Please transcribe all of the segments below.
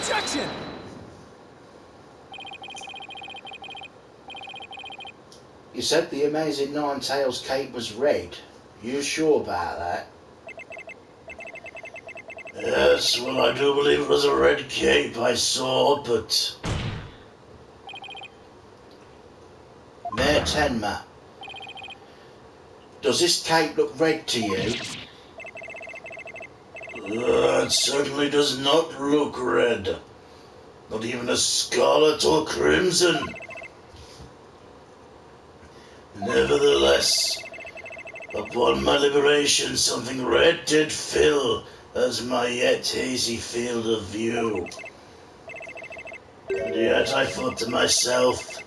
Objection! You said the Amazing Nine-Tails cape was red. You sure about that? Yes, well, I do believe it was a red cape I saw, but... Mayor Tenma, does this cape look red to you? It certainly does not look red. Not even a scarlet or crimson. Nevertheless, upon my liberation, something red did fill as my yet hazy field of view. And yet I thought to myself,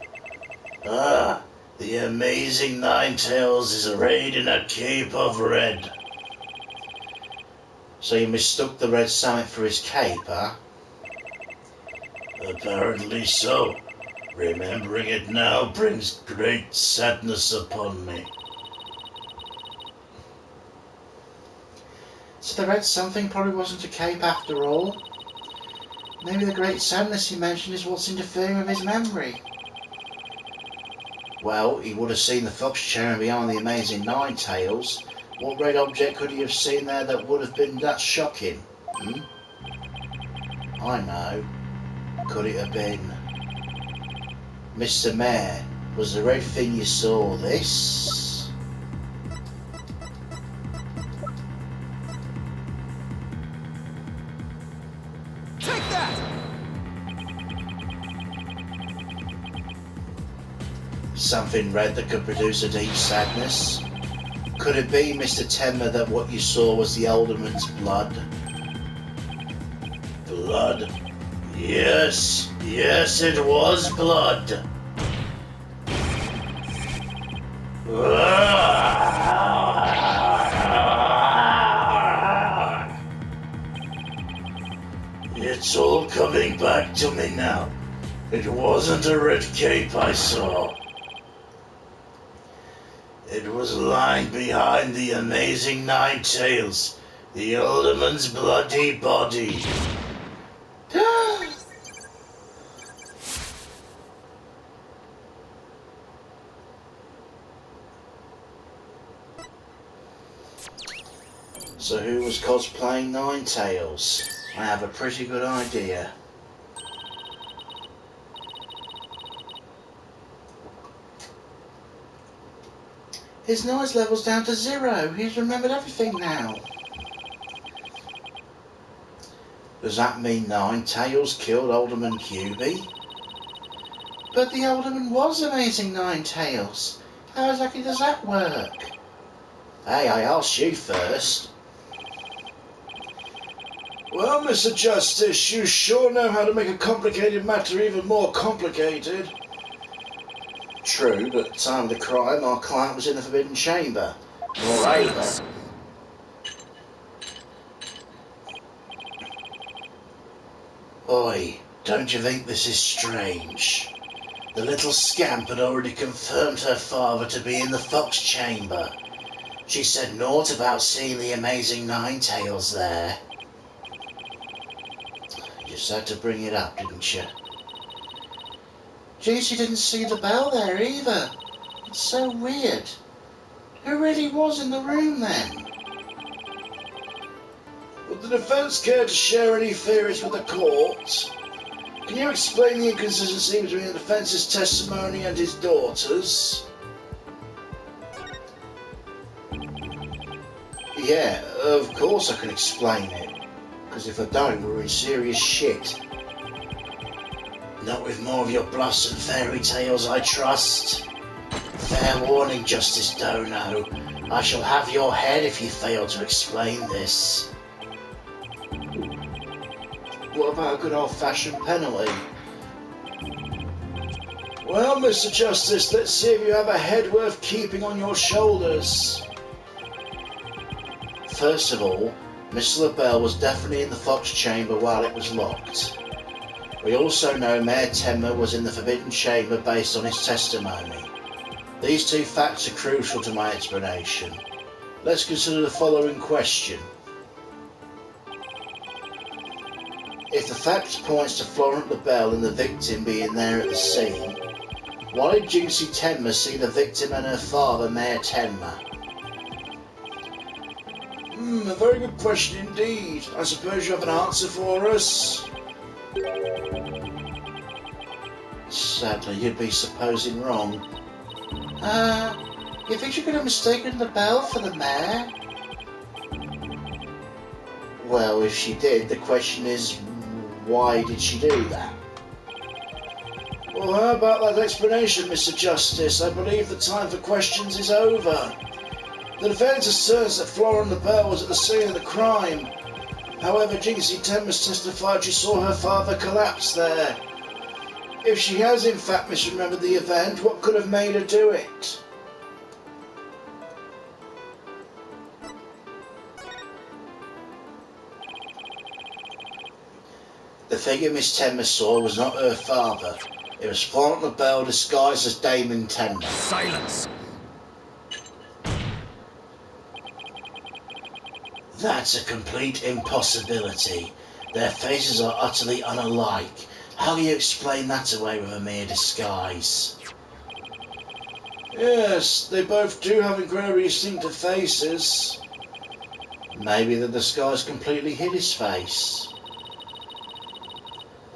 the Amazing Nine-Tails is arrayed in a cape of red. So you mistook the red summit for his cape, huh? Apparently so. Remembering it now brings great sadness upon me. So the red something probably wasn't a cape after all. Maybe the great sadness he mentioned is what's interfering with his memory. Well, he would have seen the fox chamber behind the Amazing Nine-Tails. What red object could he have seen there that would have been that shocking? I know. Could it have been... Mr. Mayor, was the red thing you saw this? Take that! Something red that could produce a deep sadness? Could it be, Mr. Tenma, that what you saw was the alderman's blood? Blood? Yes, it was blood. It's all coming back to me now. It wasn't a red cape I saw. It was lying behind the Amazing Nine-Tails, the alderman's bloody body. So who was cosplaying Nine-Tails? I have a pretty good idea. His noise level's down to 0. He's remembered everything now. Does that mean Nine-Tails killed Alderman QB? But the Alderman was Amazing Nine-Tails. How exactly does that work? Hey, I asked you first. Well, Mr. Justice, you sure know how to make a complicated matter even more complicated. True, but at the time of the crime, our client was in the Forbidden Chamber. Moreover... Oi, don't you think this is strange? The little scamp had already confirmed her father to be in the Fox Chamber. She said naught about seeing the Amazing Nine-Tails there. You just had to bring it up, didn't you? Gee, she didn't see the bell there either. It's so weird. Who really was in the room then? Would the defence care to share any theories with the court? Can you explain the inconsistency between the defence's testimony and his daughter's? Yeah, of course I can explain it. Because if I don't, we're in serious shit. Not with more of your bluffs and fairy tales, I trust. Fair warning, Justice Dono. I shall have your head if you fail to explain this. What about a good old-fashioned penalty? Well, Mr. Justice, let's see if you have a head worth keeping on your shoulders. First of all, Miss LaBelle was definitely in the Fox Chamber while it was locked. We also know Mayor Tenma was in the Forbidden Chamber based on his testimony. These two facts are crucial to my explanation. Let's consider the following question. If If the fact points to Florent LaBelle and the victim being there at the scene, why did Jinxie Tenma see the victim and her father, Mayor Tenma? A very good question indeed. I suppose you have an answer for us? Sadly, you'd be supposing wrong. You think she could have mistaken LaBelle for the mayor? Well, if she did, the question is, why did she do that? Well, how about that explanation, Mr. Justice? I believe the time for questions is over. The defence asserts that Florent LaBelle was at the scene of the crime. However, Jinxie Tenma testified she saw her father collapse there. If she has in fact misremembered the event, what could have made her do it? The figure Miss Tenma saw was not her father. It was Florent LaBelle disguised as Damon Tenma. Silence! That's a complete impossibility. Their faces are utterly unalike. How do you explain that away with a mere disguise? Yes, they both do have incredibly distinctive faces. Maybe the disguise completely hid his face.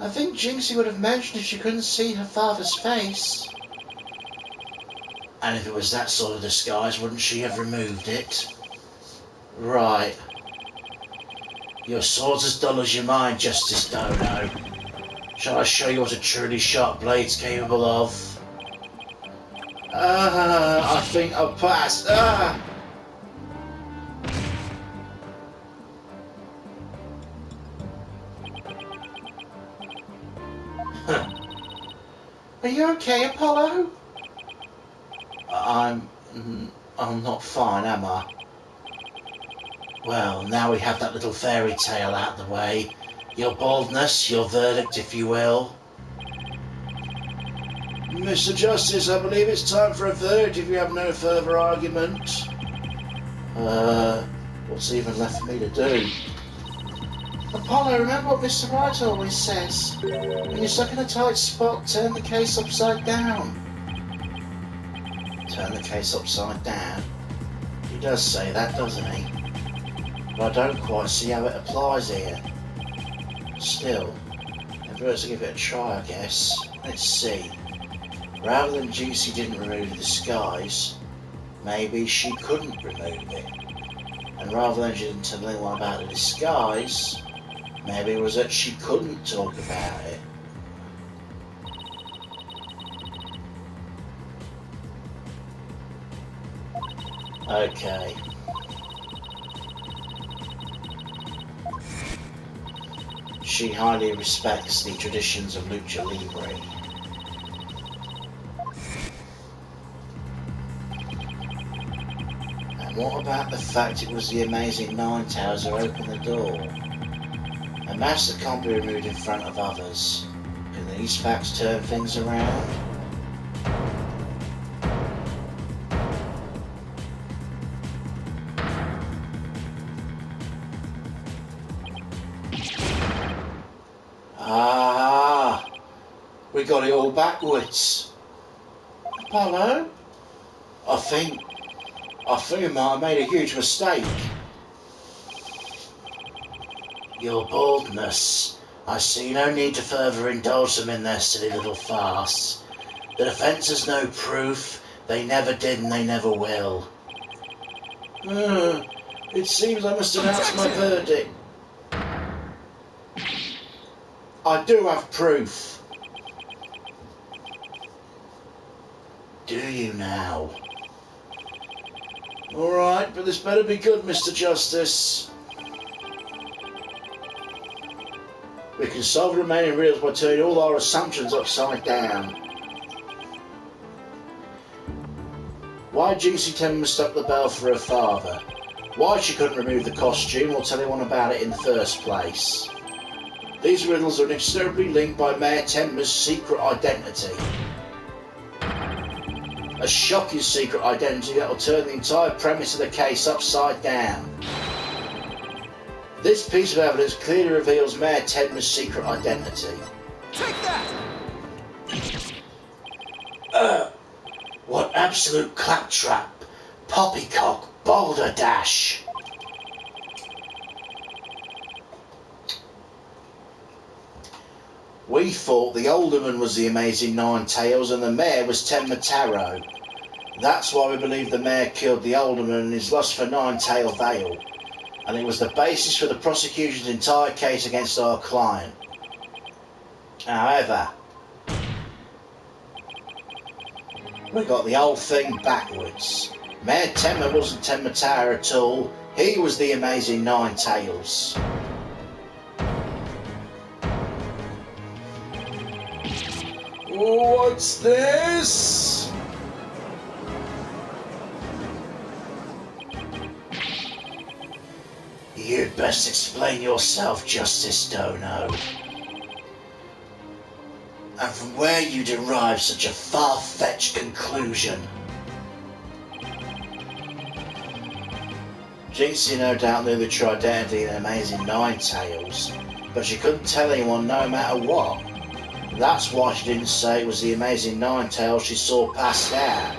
I think Jinxie would have mentioned if she couldn't see her father's face. And if it was that sort of disguise, wouldn't she have removed it? Right. Your sword's as dull as your mind, Justice Dono. Shall I show you what a truly sharp blade's capable of? I think I'll pass. Are you okay, Apollo? I'm not fine, am I? Well, now we have that little fairy tale out the way. Your baldness, your verdict, if you will. Mr. Justice, I believe it's time for a verdict if you have no further argument. What's even left for me to do? Apollo, remember what Mr. Wright always says. When you're stuck in a tight spot, turn the case upside down. Turn the case upside down? He does say that, doesn't he? But I don't quite see how it applies here. Still, never hurts to give it a try, I guess. Let's see. Rather than Juicy didn't remove the disguise, maybe she couldn't remove it. And rather than she didn't tell anyone about the disguise, maybe it was that she couldn't talk about it. Okay. She highly respects the traditions of Lucha Libre. And what about the fact it was the amazing Nine Tails who opened the door? A mask that can't be removed in front of others. Can these facts turn things around? Ah, we got it all backwards. Apollo? I think we might have made a huge mistake. Your baldness. I see no need to further indulge them in their silly little farce. The defence has no proof. They never did and they never will. It seems I must announce my verdict. I do have proof. Do you now? Alright, but this better be good, Mr. Justice. We can solve the remaining riddles by turning all our assumptions upside down. Why Juicy Tenma mistook the bell for her father? Why she couldn't remove the costume or tell anyone about it in the first place? These riddles are inextricably linked by Mayor Tenma's secret identity. A shocking secret identity that will turn the entire premise of the case upside down. This piece of evidence clearly reveals Mayor Tedman's secret identity. Take that! What absolute claptrap, poppycock, balderdash! We thought the alderman was the amazing Nine-Tails and the mayor was Tenma Taro. That's why we believe the mayor killed the alderman in his lust for Nine-Tail Vale, and it was the basis for the prosecution's entire case against our client. However, we got the whole thing backwards. Mayor Tenma wasn't Tenma Taro at all, he was the amazing Nine-Tails. What's this? You'd best explain yourself, Justice Dono. And from where you derive such a far-fetched conclusion. Jinxie no doubt knew the true identity of the amazing Nine-Tails, but she couldn't tell anyone no matter what. That's why she didn't say it was the amazing Nine-Tails she saw passed out.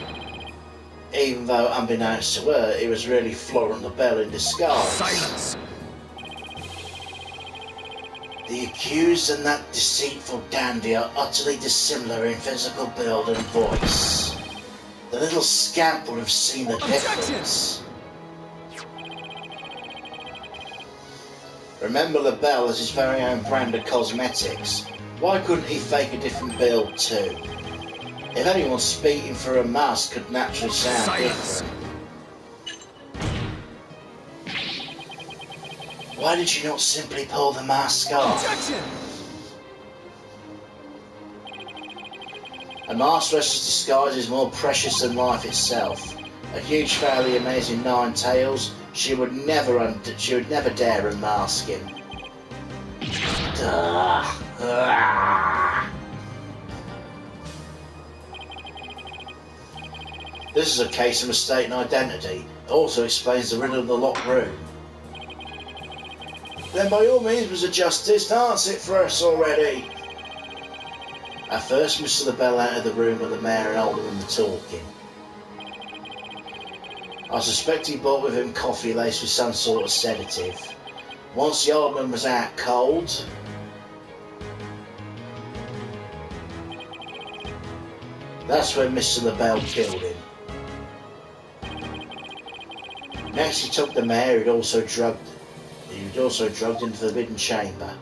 Even though, unbeknownst to her, it was really Florent the Bell in disguise. Silence! The accused and that deceitful dandy are utterly dissimilar in physical build and voice. The little scamp would have seen the difference. Remember, LaBelle has his very own brand of cosmetics. Why couldn't he fake a different build too? If anyone speaking through a mask could naturally sound Silence. different. Why did you not simply pull the mask off? Objection! A masteress's disguise is more precious than life itself. A huge fan of the amazing Nine-Tails, she would never dare unmask him. This is a case of mistaken identity. It also explains the riddle of the locked room. Then by all means, Mr. Justice, answer it for us already. At first, Mr. LaBelle entered the room where the mayor and alderman were talking. I suspect he brought with him coffee laced with some sort of sedative. Once the alderman was out cold, that's when Mr. LaBelle killed him. Next he took the mayor who'd also drugged into the forbidden chamber.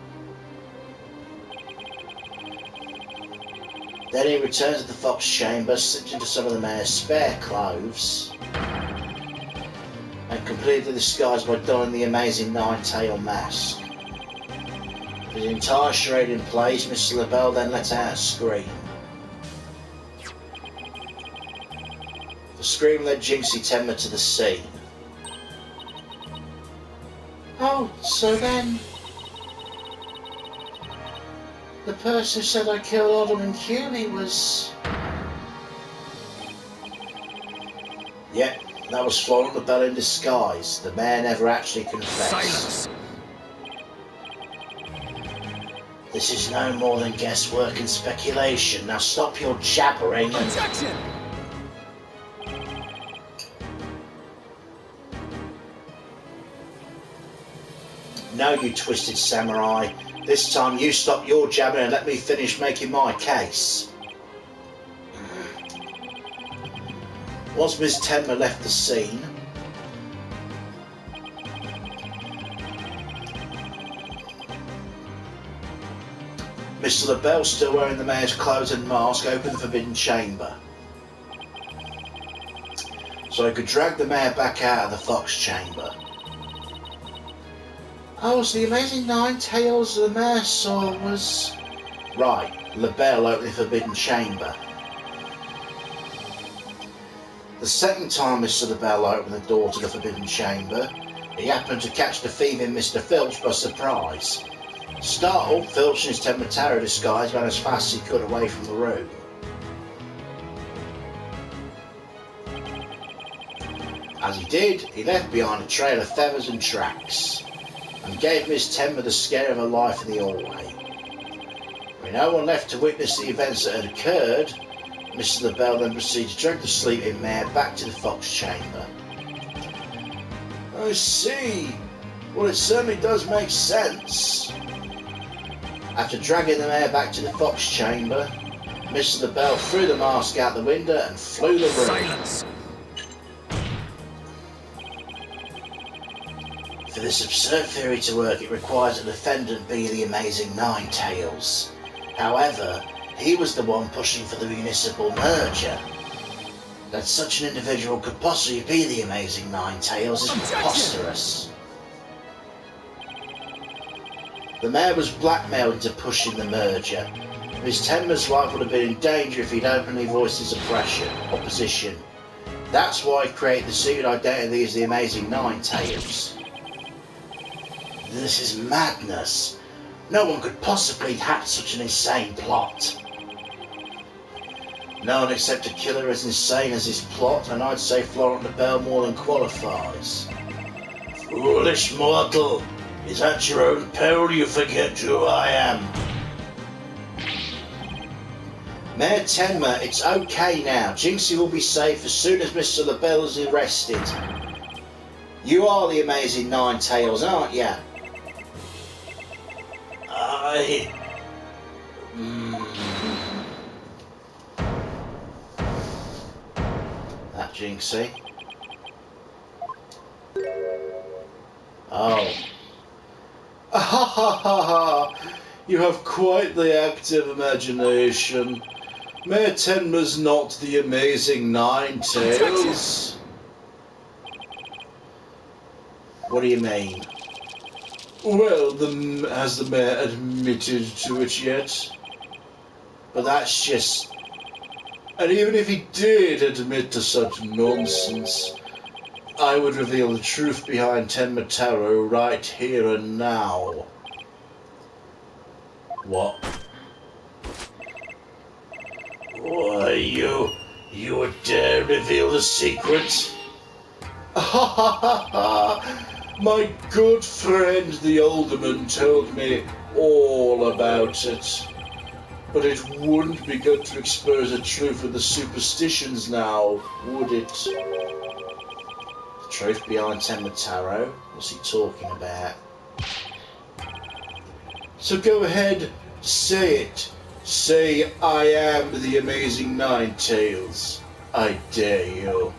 Then he returned to the fox chamber, slipped into some of the mayor's spare clothes, and completed the disguise by donning the amazing Nine-Tail mask. With the entire charade in place, Mr. LaBelle then let out a scream. The scream led Jinxie Tenma to the scene. Oh, so then the person who said I killed Alderman Hewley was... Yep, that was Florent the Bell in disguise. The mayor never actually confessed. Silence! This is no more than guesswork and speculation. Now stop your jabbering and... Objection! No, you twisted samurai. This time you stop your jabbering and let me finish making my case. Once Miss Tenma left the scene, Mr. LaBelle, still wearing the mayor's clothes and mask, opened the forbidden chamber. So he could drag the mayor back out of the fox chamber. Oh, so the amazing Nine-Tails the mayor saw was... Right, LaBelle opened the forbidden chamber. The second time Mr. LaBelle opened the door to the forbidden chamber, he happened to catch the thieving Mr. Filch by surprise. Startled, Filch in his Tenma Taro disguise ran as fast as he could away from the room. As he did, he left behind a trail of feathers and tracks. and gave Miss Tenma the scare of her life in the hallway. With no one left to witness the events that had occurred, Mr. LaBelle then proceeded to drag the sleeping mare back to the fox chamber. I see. Well, it certainly does make sense. After dragging the mare back to the fox chamber, Mr. LaBelle threw the mask out the window and flew the room. Silence! For this absurd theory to work, it requires a defendant be the Amazing Nine-Tails. However, he was the one pushing for the municipal merger. That such an individual could possibly be the Amazing Nine-Tails is preposterous. The mayor was blackmailed into pushing the merger. Miss Tenma's life would have been in danger if he'd openly voiced his opposition. That's why he created the secret identity as the Amazing Nine-Tails. This is madness. No one could possibly have such an insane plot. No one except a killer as insane as his plot, and I'd say Florent LaBelle more than qualifies. Foolish mortal! Is at your own peril you forget who I am. Mayor Tenma, it's okay now. Jinxie will be safe as soon as Mr. LaBelle is arrested. You are the Amazing Nine-Tails, aren't you? That Jinxie. Oh. Ha ha ha ha! You have quite the active imagination. Mayor Tenma's not the Amazing Nine-Tails. What do you mean? Well, has the mayor admitted to it yet? But that's just... And even if he did admit to such nonsense, I would reveal the truth behind Tenma Taro right here and now. What? Why, you would dare reveal the secret? Ha ha ha ha! My good friend the alderman told me all about it. But it wouldn't be good to expose the truth of the superstitions now, would it? The truth behind Tenma Taro? What's he talking about? So go ahead, say it. Say, I am the Amazing Nine-Tails. I dare you.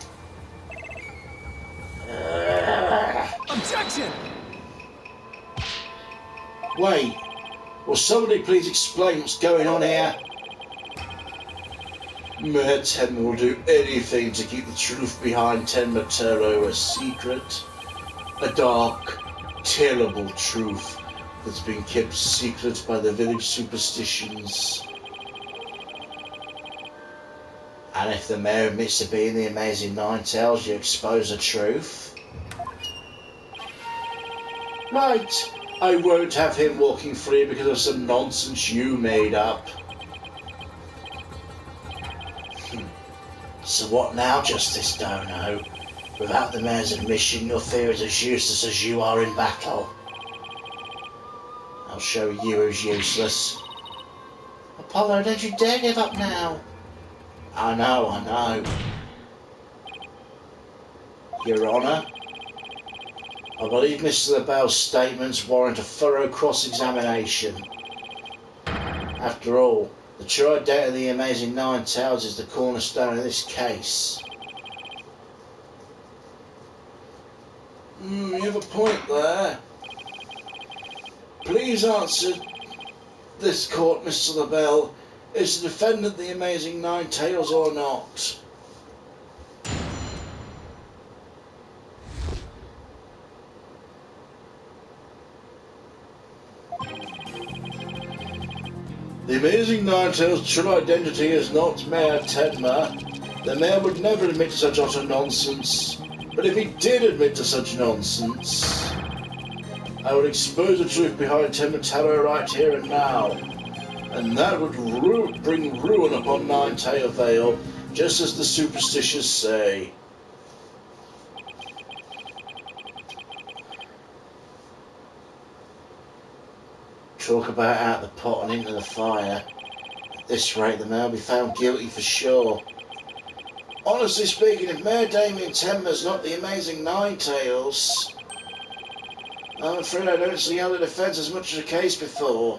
Objection! Wait, will somebody please explain what's going on here? Mayor Tenma will do anything to keep the truth behind Tenma Taro a secret. A dark, terrible truth that's been kept secret by the village superstitions. And if the mayor admits to being the Amazing Nine-Tails, you expose the truth? Right, I won't have him walking free because of some nonsense you made up. So what now, Justice Dono? Without the mayor's admission, your theory is as useless as you are in battle. I'll show you who's useless. Apollo, don't you dare give up now. I know. Your Honour, I believe Mr. LaBelle's statements warrant a thorough cross-examination. After all, the true identity of the Amazing Nine-Tails is the cornerstone of this case. You have a point there. Please answer this court, Mr. LaBelle. Is the defendant the Amazing Nine-Tails or not? The Amazing Nine-Tails' true identity is not Mayor Tenma. The mayor would never admit to such utter nonsense. But if he did admit to such nonsense, I would expose the truth behind Tenma Taro right here and now. And that would bring ruin upon Nine-Tail Vale, just as the superstitious say. Talk about out the pot and into the fire. At this rate, the man will be found guilty for sure. Honestly speaking, if Mayor Damien Temmer's not the amazing Ninetales, I'm afraid I don't see how the defence has much of a case before.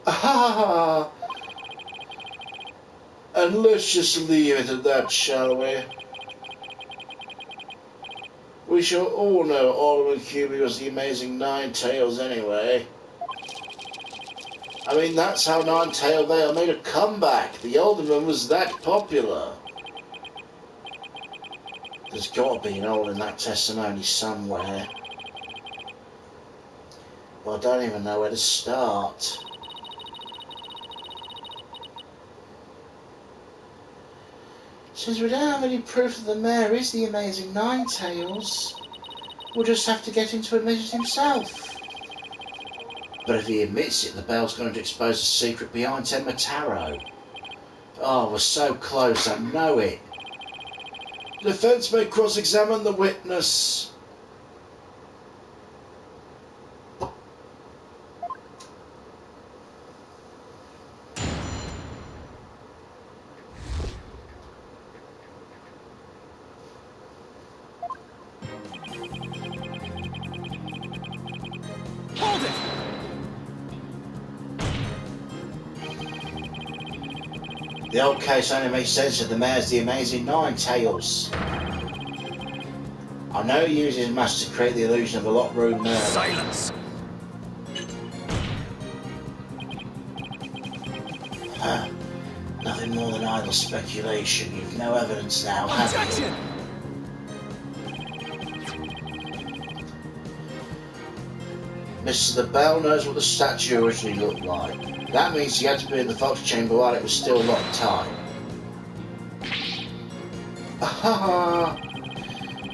Ah, and let's just leave it at that, shall we? We shall all know Alderman QB was the amazing Ninetales anyway. I mean, that's how Ninetale Vale made a comeback. The Alderman was that popular. There's got to be an hole in that testimony somewhere. But I don't even know where to start. Since we don't have any proof that the mayor is the amazing Ninetales, we'll just have to get him to admit it himself. But if he admits it, the bell's going to expose the secret behind Temmer Tarot. Oh, we're so close, I know it. The defence may cross-examine the witness. Hold it! The old case only makes sense if the mayor's the amazing Ninetales. I know he uses mass to create the illusion of a locked room murder. Silence! Huh. Nothing more than idle speculation. You've no evidence now, have you? Objection! Mr. The Bell knows what the statue originally looked like. That means he had to be in the Fox Chamber while it was still locked tight. Ah,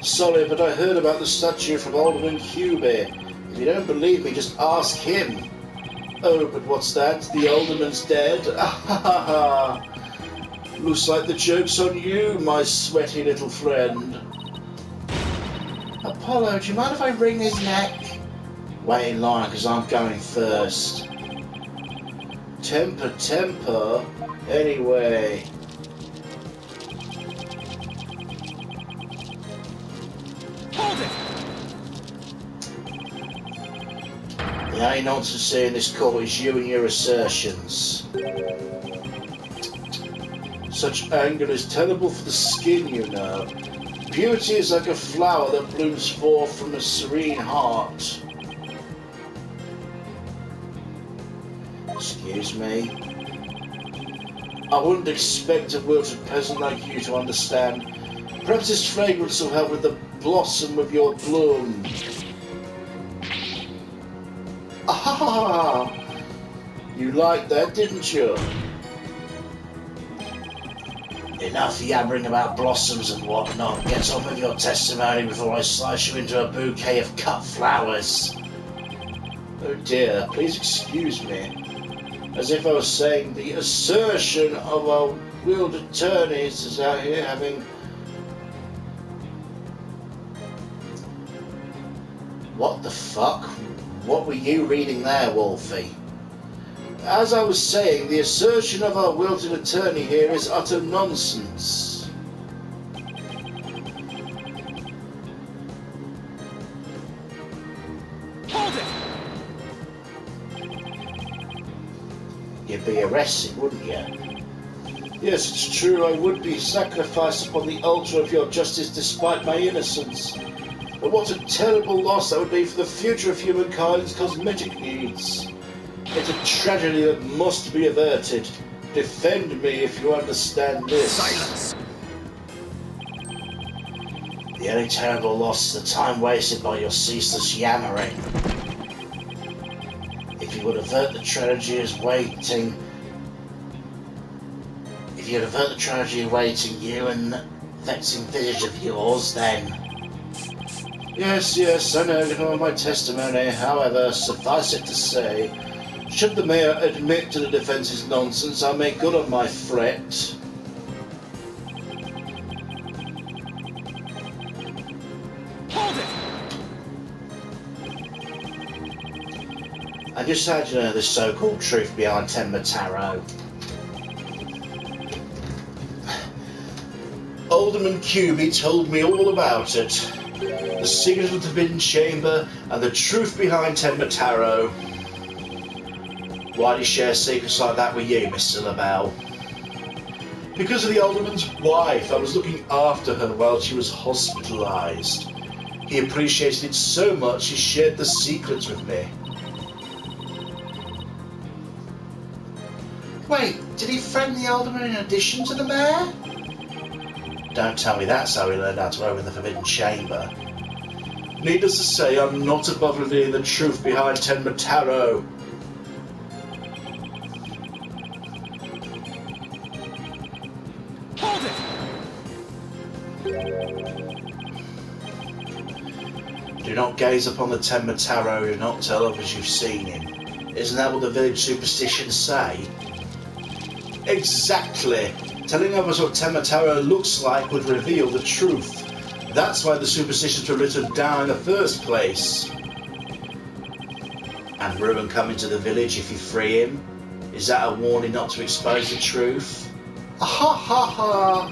sorry, but I heard about the statue from Alderman Hubie. If you don't believe me, just ask him. Oh, but what's that? The Alderman's dead? Ah, looks like the joke's on you, my sweaty little friend. Apollo, do you mind if I wring his neck? Wait in line, because I'm going first. Temper. Anyway. Hold it! The only nonsense here in this court is you and your assertions. Such anger is terrible for the skin, you know. Beauty is like a flower that blooms forth from a serene heart. Excuse me. I wouldn't expect a wilted peasant like you to understand. Perhaps this fragrance will help with the blossom of your bloom. Ah! You liked that, didn't you? Enough yabbering about blossoms and whatnot. Get on with your testimony before I slice you into a bouquet of cut flowers. Oh dear, please excuse me. As if I was saying, the assertion of our willed attorneys is out here having... What the fuck? What were you reading there, Wolfie? As I was saying, the assertion of our wilted attorney here is utter nonsense. Hold it! You'd be arrested, wouldn't you? Yes, it's true, I would be sacrificed upon the altar of your justice despite my innocence. But what a terrible loss that would be for the future of humankind's cosmetic needs. It's a tragedy that must be averted. Defend me if you understand this. Silence! The only terrible loss is the time wasted by your ceaseless yammering. If you would avert the tragedy awaiting... If you'd avert the tragedy awaiting you and that vexing visage of yours, then... Yes, I know little of my testimony. However, suffice it to say, should the mayor admit to the defence's nonsense, I'll make good on my threat. Hold it! And And just how do you know the so-called truth behind Tenma Tarot? Alderman Cuby told me all about it. The secret of the Forbidden Chamber and the truth behind Tenma Tarot. Why did he share secrets like that with you, Mr. LaBelle? Because of the Alderman's wife. I was looking after her while she was hospitalised. He appreciated it so much he shared the secrets with me. Wait, did he friend the Alderman in addition to the Mayor? Don't tell me that's how he learned how to open the Forbidden Chamber. Needless to say, I'm not above revealing the truth behind Tenma Tarot. Hold it! Do not gaze upon the Tenma Tarot, do not tell others you've seen him. Isn't that what the village superstitions say? Exactly! Telling others what Tenma Tarot looks like would reveal the truth. That's why the superstitions were written down in the first place. And ruin coming to the village if you free him? Is that a warning not to expose the truth? Ha ha ha!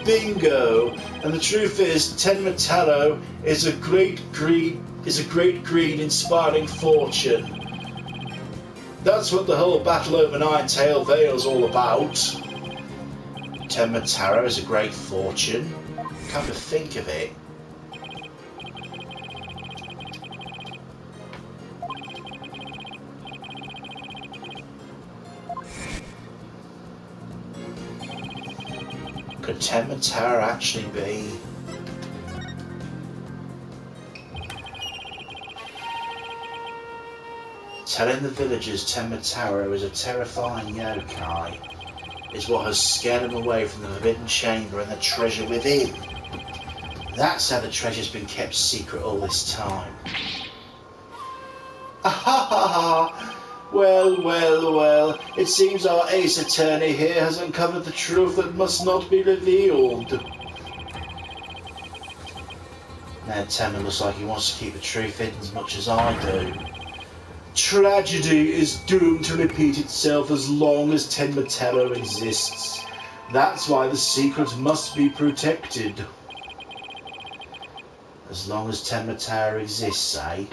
Bingo! And the truth is, Tenma Tarot is a great greed inspiring fortune. That's what the whole battle over Nine-Tailed Vale's all about. Tenma Tarot is a great fortune. Come to think of it. Could Tenma Tarot actually be... Telling the villagers Tenma Tarot is a terrifying yokai is what has scared them away from the Forbidden Chamber and the treasure within. That's how the treasure's been kept secret all this time. Ah ha ha ha! Well, well, well, it seems our ace attorney here has uncovered the truth that must not be revealed. Now Tenma looks like he wants to keep the truth hidden as much as I do. Tragedy is doomed to repeat itself as long as Tenma Tarot exists. That's why the secret must be protected. As long as Tenma Tarot exists, eh?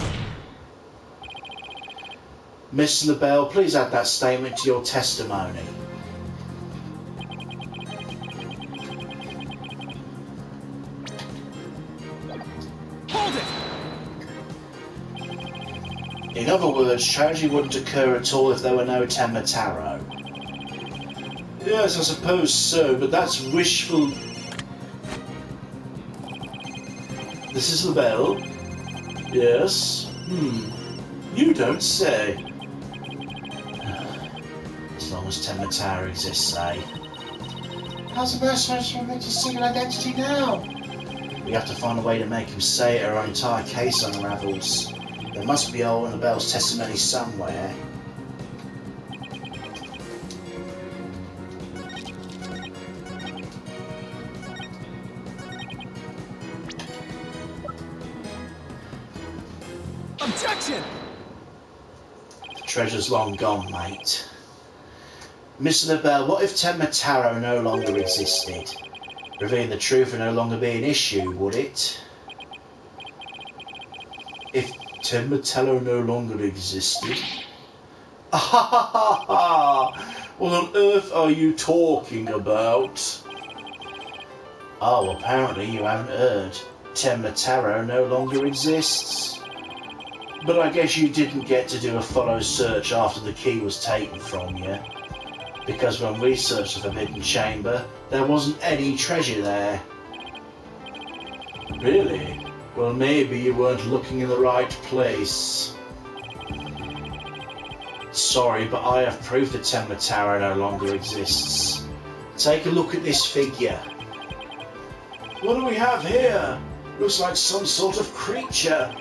Miss LaBelle, please add that statement to your testimony. Hold it! In other words, tragedy wouldn't occur at all if there were no Tenma Tarot. Yes, I suppose so, but that's wishful... This is LaBelle? Yes? You don't say. As long as Tenma Tarot exists, eh? How's the best way to remove his secret identity now? We have to find a way to make him say it or our entire case unravels. There must be old LaBelle's testimony somewhere. Objection! The treasure's long gone, mate. Miss LaBelle, what if Tenma Tarot no longer existed? Revealing the truth would no longer be an issue, would it? If Tenma Tarot no longer existed? Ah ha ha ha ha! What on earth are you talking about? Oh, apparently you haven't heard. Tenma Tarot no longer exists. But I guess you didn't get to do a thorough search after the key was taken from you. Because when we searched the Forbidden Chamber, there wasn't any treasure there. Really? Well, maybe you weren't looking in the right place. Sorry, but I have proof that Tenma Tarot no longer exists. Take a look at this figure. What do we have here? Looks like some sort of creature.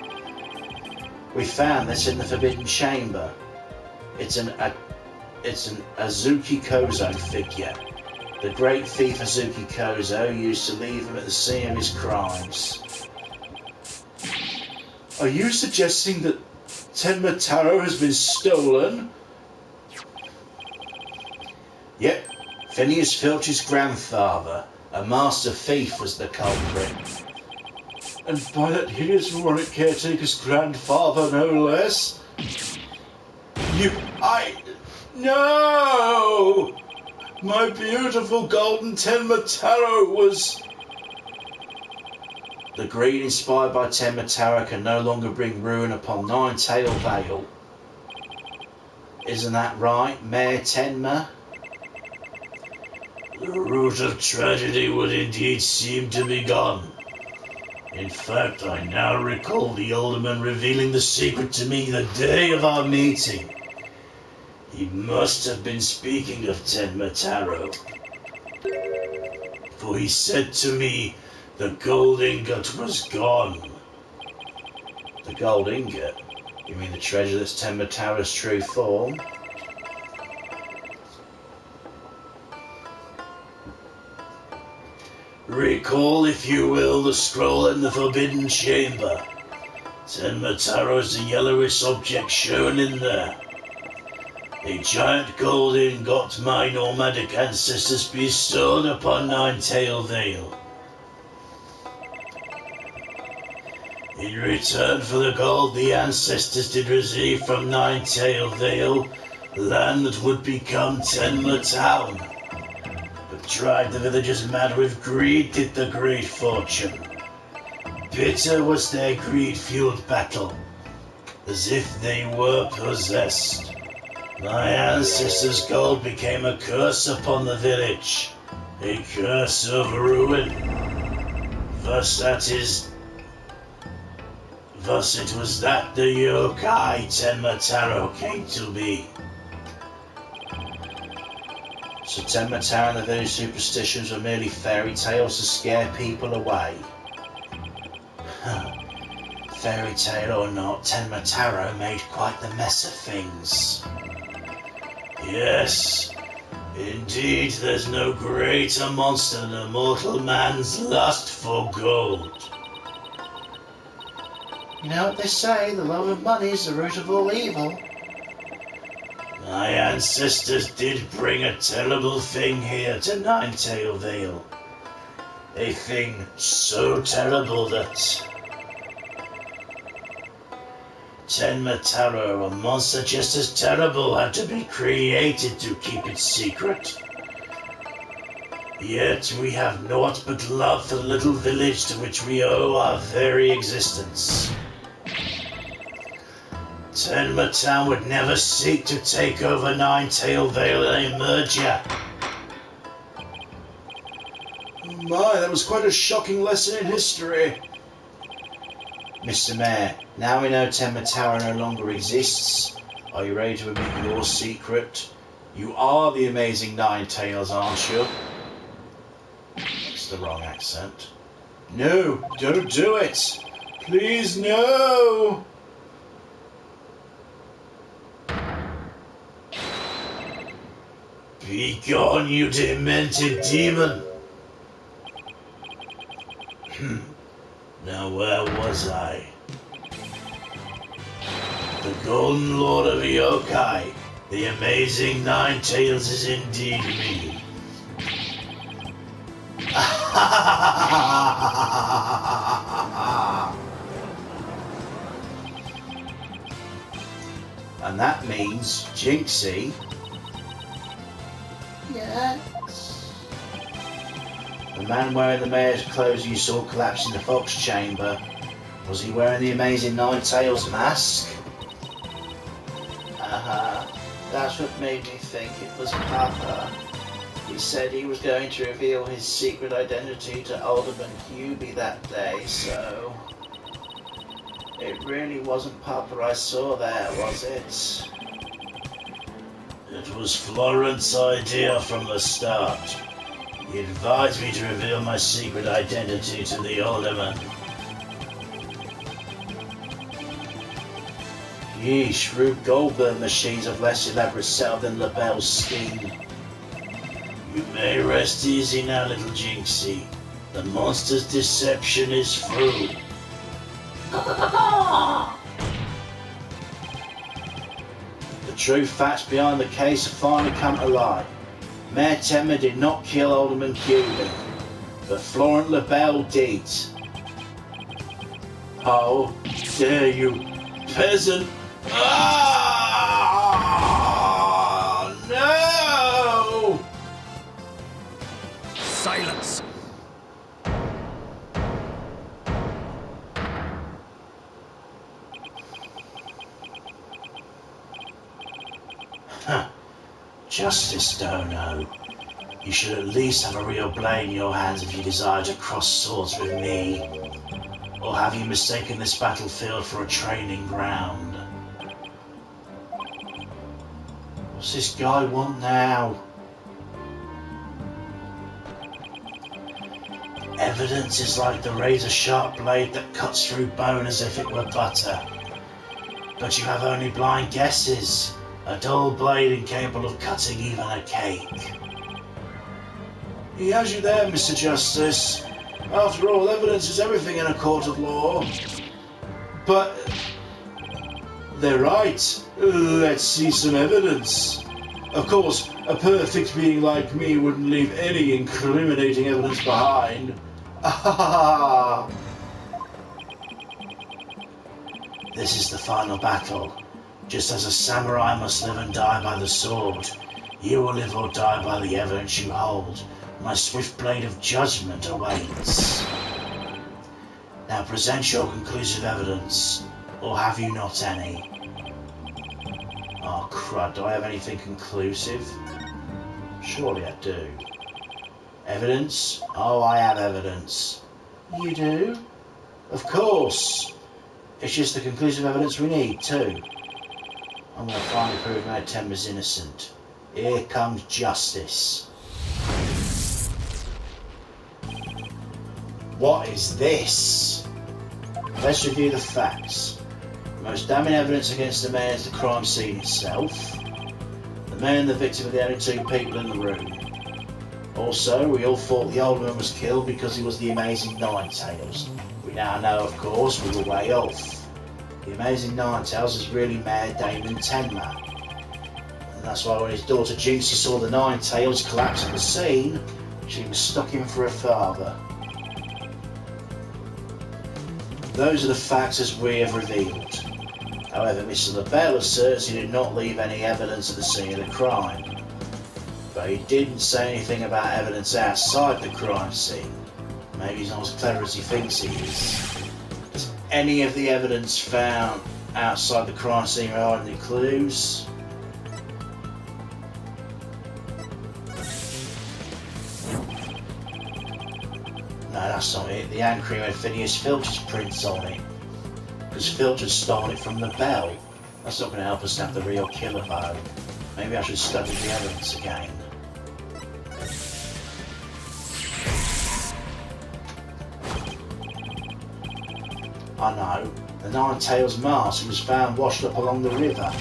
We found this in the Forbidden Chamber. It's an Azuki Kozo figure. The great thief Azuki Kozo used to leave him at the scene of his crimes. Are you suggesting that Tenma Taro has been stolen? Yep, Phineas Filch's grandfather, a master thief, was the culprit. And by that hideous warrant caretaker's grandfather, no less? No! My beautiful golden Tenma Taro was... The greed inspired by Tenma Taro can no longer bring ruin upon Nine-Tail Vale. Isn't that right, Mayor Tenma? The root of tragedy would indeed seem to be gone. In fact, I now recall the alderman revealing the secret to me the day of our meeting. He must have been speaking of Tenma Taro. For he said to me, the gold ingot was gone. The gold ingot? You mean the treasure that's Tenma Taro's true form? Recall, if you will, the scroll in the Forbidden Chamber. Tenma Taro is the yellowish object shown in there. A giant gold ingot my nomadic ancestors bestowed upon Nine-Tail Vale. In return for the gold the ancestors did receive from Nine-Tail Vale, land that would become Tenma Town. But drive the villagers mad with greed did the great fortune. Bitter was their greed-fueled battle, as if they were possessed. My ancestors' gold became a curse upon the village, a curse of ruin. Thus it was that the yokai Tenma Taro came to be. So Tenma Taro and the village superstitions were merely fairy tales to scare people away. Fairy tale or not, Tenma Taro made quite the mess of things. Yes, indeed, there's no greater monster than a mortal man's lust for gold. You know what they say, the love of money is the root of all evil. My ancestors did bring a terrible thing here to Nine-Tail Vale. A thing so terrible that... Tenma Taro, a monster just as terrible, had to be created to keep it secret. Yet we have naught but love for the little village to which we owe our very existence. Tenma Town would never seek to take over Nine-Tail Vale in a merger. My, that was quite a shocking lesson in history. Mr. Mayor, now we know Tenma Taro no longer exists. Are you ready to admit your secret? You are the amazing Nine-Tails, aren't you? It's the wrong accent. No, don't do it! Please, no! Be gone, you demented demon! Now where was I? The Golden Lord of Yokai, the amazing Nine-Tails is indeed me. And that means Jinxie. Yes. The man wearing the mayor's clothes you saw collapse in the Fox Chamber, was he wearing the amazing Nine-Tails mask? That's what made me think it was Papa. He said he was going to reveal his secret identity to Alderman Hubie that day, so... It really wasn't Papa I saw there, was it? It was Florent's idea from the start. He advised me to reveal my secret identity to the Alderman. Yeesh, Rube Goldberg machines of less elaborate setup than LaBelle's scheme. You may rest easy now, little Jinxie. The monster's deception is through. true facts behind the case have finally come to light. Mayor Tenma did not kill Alderman Cuban, but Florent LaBelle did. How dare you, peasant! Ah, no! Silence! Justice, Dono. You should at least have a real blade in your hands if you desire to cross swords with me. Or have you mistaken this battlefield for a training ground? What's this guy want now? Evidence is like the razor-sharp blade that cuts through bone as if it were butter. But you have only blind guesses. A dull blade incapable of cutting even a cake. He has you there, Mr. Justice. After all, evidence is everything in a court of law. But they're right. Let's see some evidence. Of course, a perfect being like me wouldn't leave any incriminating evidence behind. Ah! This is the final battle. Just as a samurai must live and die by the sword, you will live or die by the evidence you hold. My swift blade of judgment awaits. Now present your conclusive evidence, or have you not any? Oh crud, do I have anything conclusive? Surely I do. Evidence? Oh, I have evidence. You do? Of course. It's just the conclusive evidence we need, too. I'm going to finally prove Mayor Tenma's innocent. Here comes justice. What is this? Let's review the facts. The most damning evidence against the mayor is the crime scene itself. The mayor and the victim are the only two people in the room. Also, we all thought the alderman was killed because he was the Amazing Ninetales. We now know, of course, we were way off. The Amazing Ninetales is really Mayor Damon Tenma. And that's why when his daughter Jinxie saw the Ninetales collapse at the scene, she mistook him for her father. Those are the facts as we have revealed. However, Mr. LaBelle asserts he did not leave any evidence at the scene of the crime. But he didn't say anything about evidence outside the crime scene. Maybe he's not as clever as he thinks he is. Does any of the evidence found outside the crime scene have any clues? No, that's not it. The hand cream had Phineas Filch's prints on it. Because Filch had stolen it from LaBelle. That's not going to help us snap the real killer though. Maybe I should study the evidence again. I know. The Ninetales mask was found washed up along the river.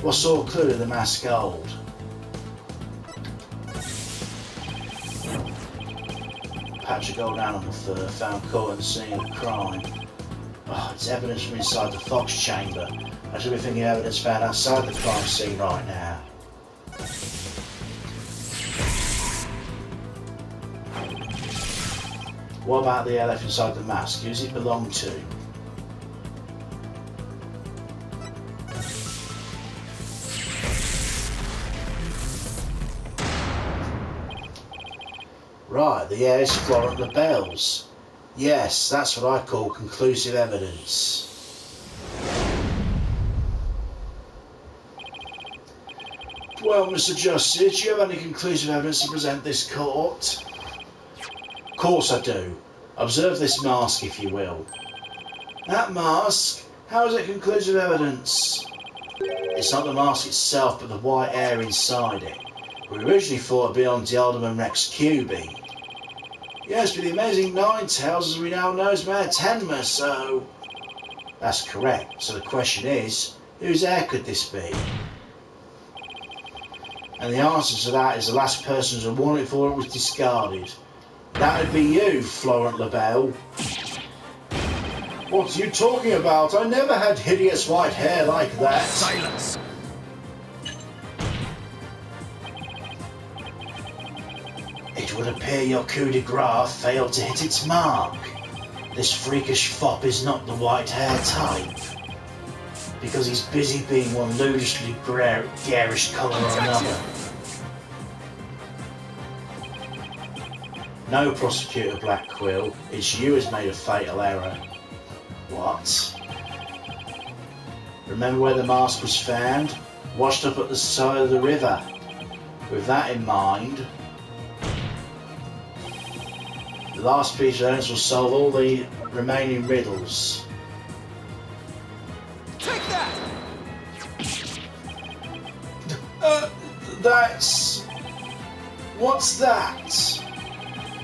What sort of clue did the mask hold? Patch of gold animal fur found caught in the scene of the crime. Oh, it's evidence from inside the Fox chamber. I should be thinking of evidence found outside the crime scene right now. What about the LF inside the mask? Who does it belong to? Right, the air is Florent LaBelle's. Yes, that's what I call conclusive evidence. Well, Mr. Justice, do you have any conclusive evidence to present this court? Of course I do. Observe this mask, if you will. That mask? How is it conclusive evidence? It's not the mask itself, but the white air inside it. We originally thought it'd be on the Alderman Rex QB. Yes, but the Amazing Ninetales, as we now know, is Mayor Tenma, so... That's correct. So the question is, whose air could this be? And the answer to that is the last person who worn it before it was discarded. That would be you, Florent LaBelle. What are you talking about? I never had hideous white hair like that. Silence! It would appear your coup de grace failed to hit its mark. This freakish fop is not the white hair type, because he's busy being one ludicrously garish colour or another. No, Prosecutor Black Quill, it's you who's made a fatal error. What? Remember where the mask was found? Washed up at the side of the river. With that in mind, the last piece of evidence will solve all the remaining riddles. Take that! That's... What's that?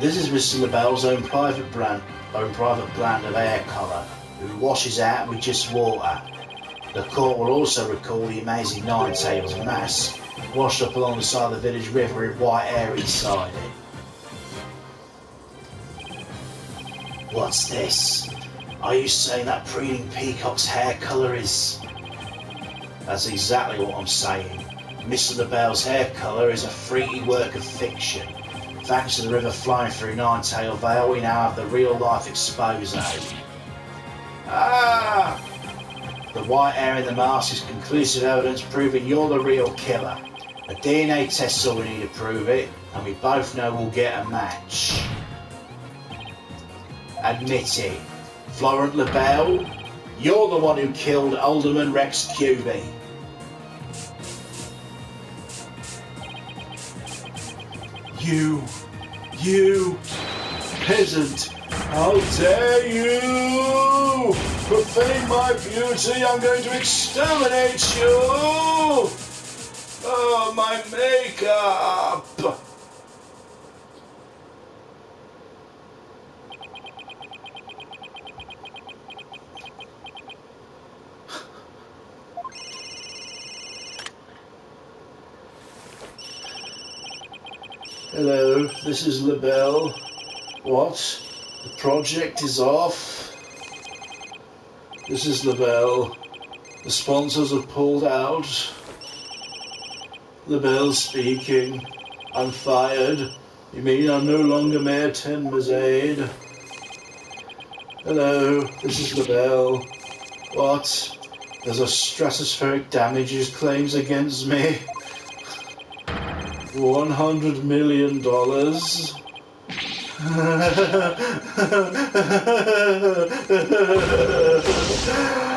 This is Mr. LaBelle's own private brand of hair colour, who washes out with just water. The court will also recall the amazing Nine-Tails mask, washed up along the side of the village river with white hair inside it. What's this? Are you saying that Preening Peacock's hair colour is... That's exactly what I'm saying. Mr. LaBelle's hair colour is a freaky work of fiction. Thanks to the river flowing through Nine-Tail Vale, we now have the real-life expose. Ah! The white hair in the mask is conclusive evidence proving you're the real killer. A DNA test's all we need to prove it, and we both know we'll get a match. Admit it. Florent LaBelle, you're the one who killed Alderman Rex Cuby. You peasant, how dare you! Profane my beauty, I'm going to exterminate you! Oh, my makeup! Hello, this is LaBelle. What? The project is off? This is LaBelle. The sponsors have pulled out. LaBelle speaking. I'm fired. You mean I'm no longer Mayor Tenma's aide? Hello, this is LaBelle. What? There's a stratospheric damages claims against me. $100 million.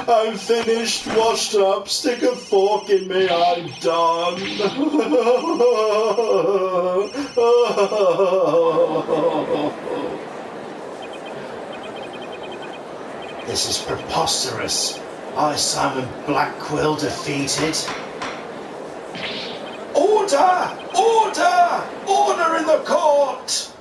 I'm finished, washed up, stick a fork in me, I'm done. This is preposterous. I, Simon Blackquill, defeated. Order! Order! Order in the court!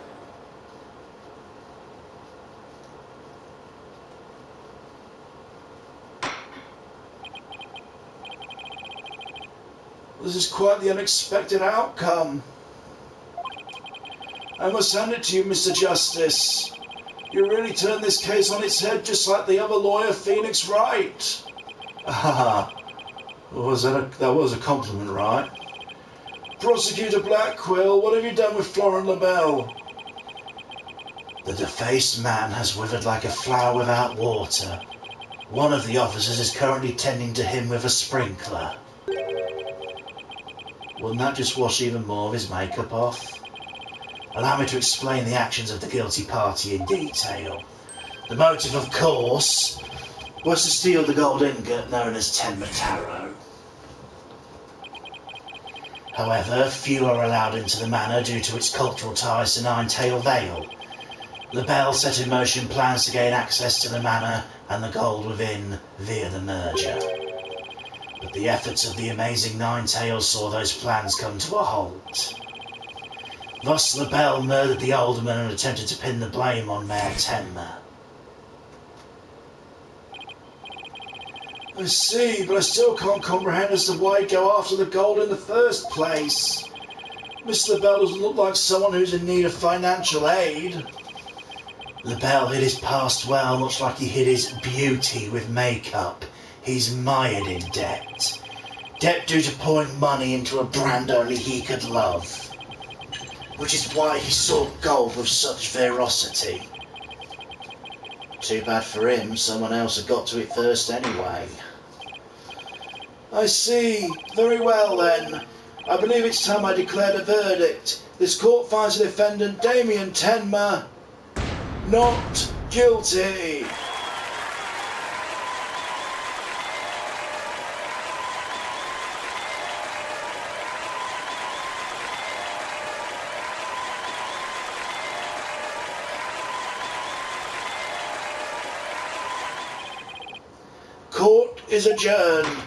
This is quite the unexpected outcome. I must hand it to you, Mr. Justice. You really turned this case on its head just like the other lawyer, Phoenix Wright. Ah, that was a compliment, right? Prosecutor Blackquill, what have you done with Florent LaBelle? The defaced man has withered like a flower without water. One of the officers is currently tending to him with a sprinkler. Wouldn't that just wash even more of his makeup off? Allow me to explain the actions of the guilty party in detail. The motive, of course, was to steal the gold ingot known as Tenma Taro. However, few are allowed into the manor due to its cultural ties to Nine-Tail Vale. LaBelle set in motion plans to gain access to the manor and the gold within via the merger. But the efforts of the amazing Nine-Tails saw those plans come to a halt. Thus, LaBelle murdered the alderman and attempted to pin the blame on Mayor Tenma. I see, but I still can't comprehend as to why he'd go after the gold in the first place. Mr. LaBelle doesn't look like someone who's in need of financial aid. LaBelle hid his past well, much like he hid his beauty with makeup. He's mired in debt. Debt due to pouring money into a brand only he could love. which is why he sought gold with such ferocity. Too bad for him, someone else had got to it first anyway. I see. Very well then. I believe it's time I declared a verdict. This court finds the defendant Damien Tenma not guilty. Court is adjourned.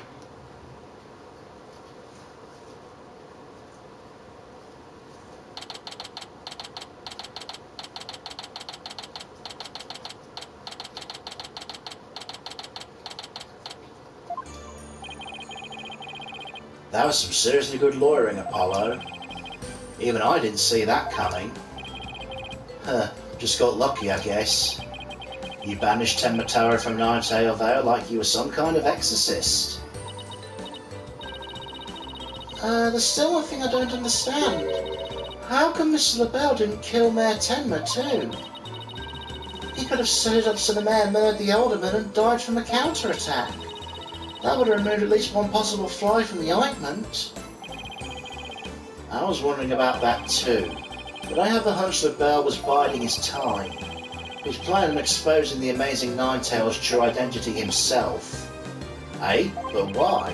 That was some seriously good lawyering, Apollo. Even I didn't see that coming. Just got lucky, I guess. You banished Tenma Taro from Ninetail Vale like you were some kind of exorcist. There's still one thing I don't understand. How come Mr. LaBelle didn't kill Mayor Tenma too? He could have set it up so the mayor murdered the alderman and died from a counterattack. That would have removed at least one possible fly from the ointment. I was wondering about that too, but I have a hunch LaBelle was biding his time. He was planning on exposing the Amazing Ninetail's true identity himself. Eh? But why?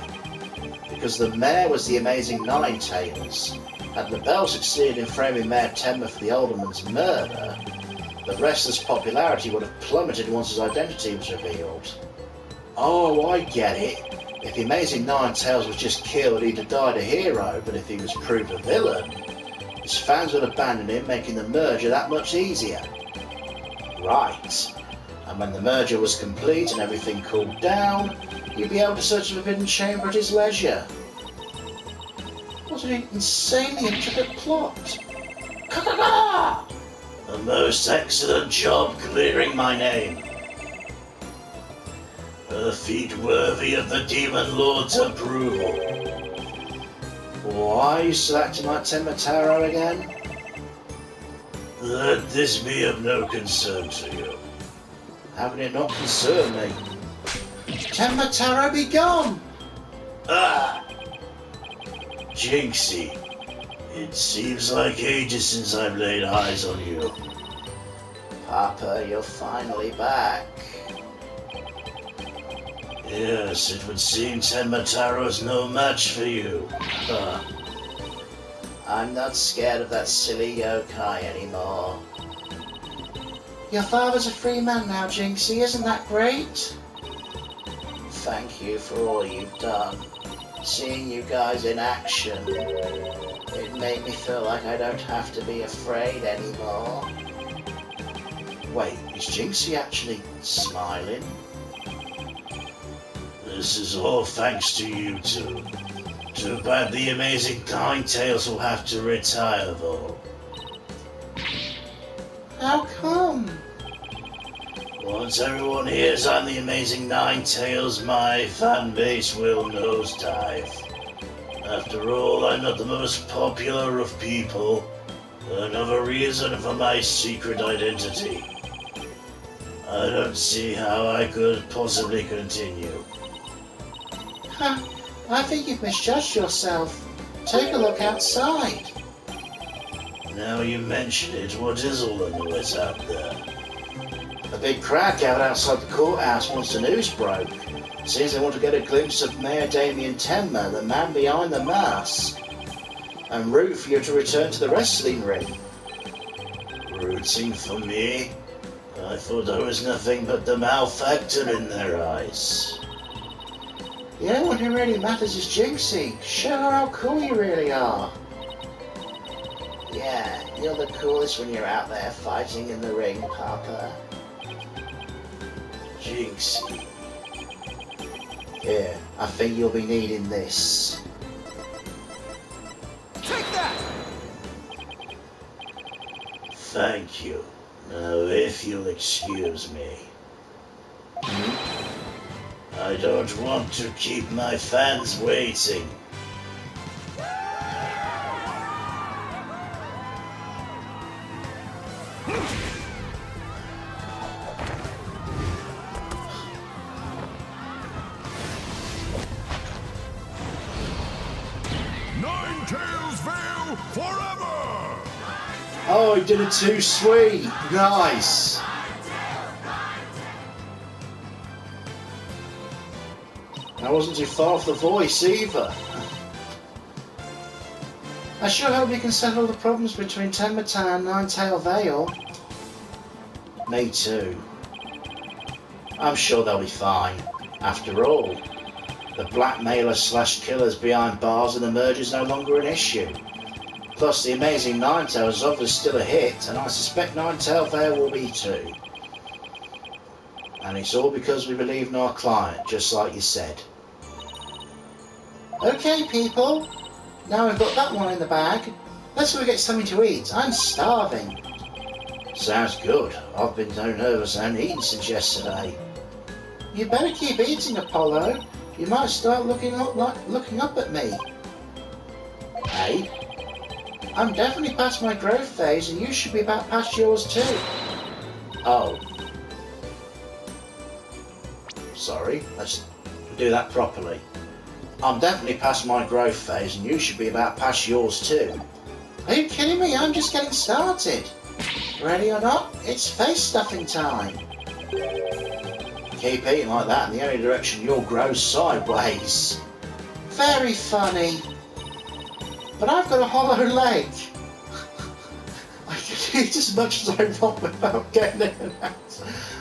Because the mayor was the Amazing Ninetails. Had LaBelle succeeded in framing Mayor Tenma for the alderman's murder, the wrestler's popularity would have plummeted once his identity was revealed. Oh, I get it. If the Amazing Ninetails was just killed, he'd have died a hero, but if he was proved a villain, his fans would abandon him, making the merger that much easier. Right. And when the merger was complete and everything cooled down, he'd be able to search the Forbidden Chamber at his leisure. What an insanely intricate plot. Ka-ka-ka! A most excellent job clearing my name. A feat worthy of the Demon Lord's approval. Why are you selecting my Tenma Taro again? Let this be of no concern to you. How can it not concern me? Tenma Taro, be gone! Ah! Jinxie, it seems like ages since I've laid eyes on you. Papa, you're finally back. Yes, it would seem Tenma Taro's no match for you. I'm not scared of that silly yokai anymore. Your father's a free man now, Jinxie, isn't that great? Thank you for all you've done. Seeing you guys in action, it made me feel like I don't have to be afraid anymore. Wait, is Jinxie actually smiling? This is all thanks to you two. Too bad the Amazing Ninetails will have to retire, though. How come? Once everyone hears I'm the Amazing Ninetails, my fan base will nosedive. After all, I'm not the most popular of people. Another reason for my secret identity. I don't see how I could possibly continue. I think you've misjudged yourself. Take a look outside. Now you mention it, what is all the noise out there? A big crowd gathered outside the courthouse once the news broke. Seems they want to get a glimpse of Mayor Damien Tenma, the man behind the mask, and root for you to return to the wrestling ring. Rooting for me? I thought I was nothing but the malefactor in their eyes. The only one who really matters is Jinxie. Show her how cool you really are. Yeah, you're the coolest when you're out there fighting in the ring, Papa. Jinxie. Here, I think you'll be needing this. Take that! Thank you. Now, if you'll excuse me. I don't want to keep my fans waiting. Ninetales Vale forever! Oh, he did it too sweet. Nice. I wasn't too far off the voice either. I sure hope we can settle the problems between Tenmatan and Ninetail Vale. Me too. I'm sure they'll be fine. After all, the blackmailer slash killers behind bars and the merger's no longer an issue. Plus, the amazing Ninetail is obviously still a hit, and I suspect Ninetail Vale will be too. And it's all because we believe in our client, just like you said. Okay, people. Now we've got that one in the bag. Let's go get something to eat. I'm starving. Sounds good. I've been so nervous and eaten since yesterday. You better keep eating, Apollo. You might start looking up at me. Hey? I'm definitely past my growth phase, and you should be about past yours too. Oh. Sorry, let's do that properly. I'm definitely past my growth phase, and you should be about past yours too. Are you kidding me? I'm just getting started. Ready or not, it's face stuffing time. Keep eating like that, and the only direction you'll grow sideways. Very funny. But I've got a hollow leg. I can eat as much as I want without getting it out.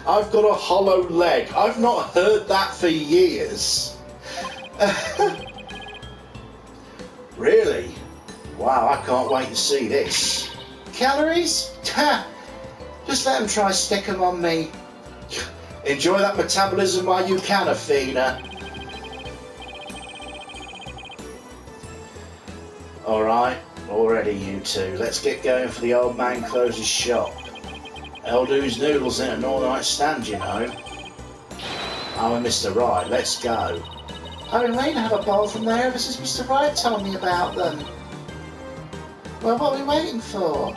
I've got a hollow leg. I've not heard that for years. Really? Wow, I can't wait to see this. Calories? Just let them try stick them on me. Enjoy that metabolism while you can, Athena. Alright, already you two. Let's get going for the old man closes shop. Eldu's Noodles in an all-night stand, you know. I'm a Mr. Right, let's go. I've been waiting to have a bowl from there ever since Mr. Wright told me about them. Well, what are we waiting for?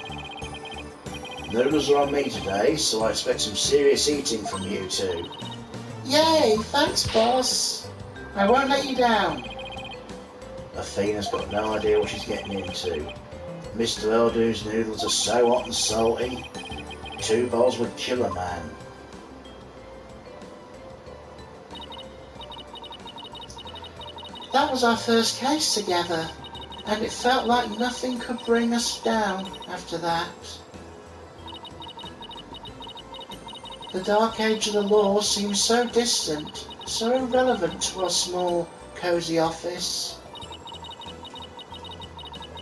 Noodles are on me today, so I expect some serious eating from you two. Yay, thanks, boss. I won't let you down. Athena's got no idea what she's getting into. Mr. Eldu's noodles are so hot and salty, 2 bowls would kill a man. That was our first case together, and it felt like nothing could bring us down after that. The dark age of the law seemed so distant, so irrelevant to our small, cosy office.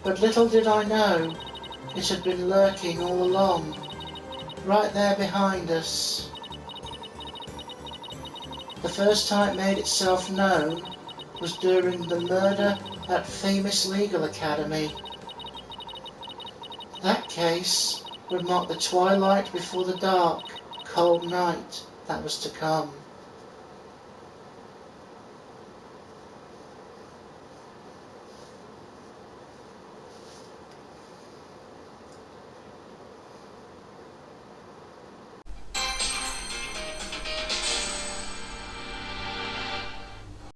But little did I know, it had been lurking all along, right there behind us. The first time it made itself known was during the murder at Themis Legal Academy. That case would mark the twilight before the dark, cold night that was to come.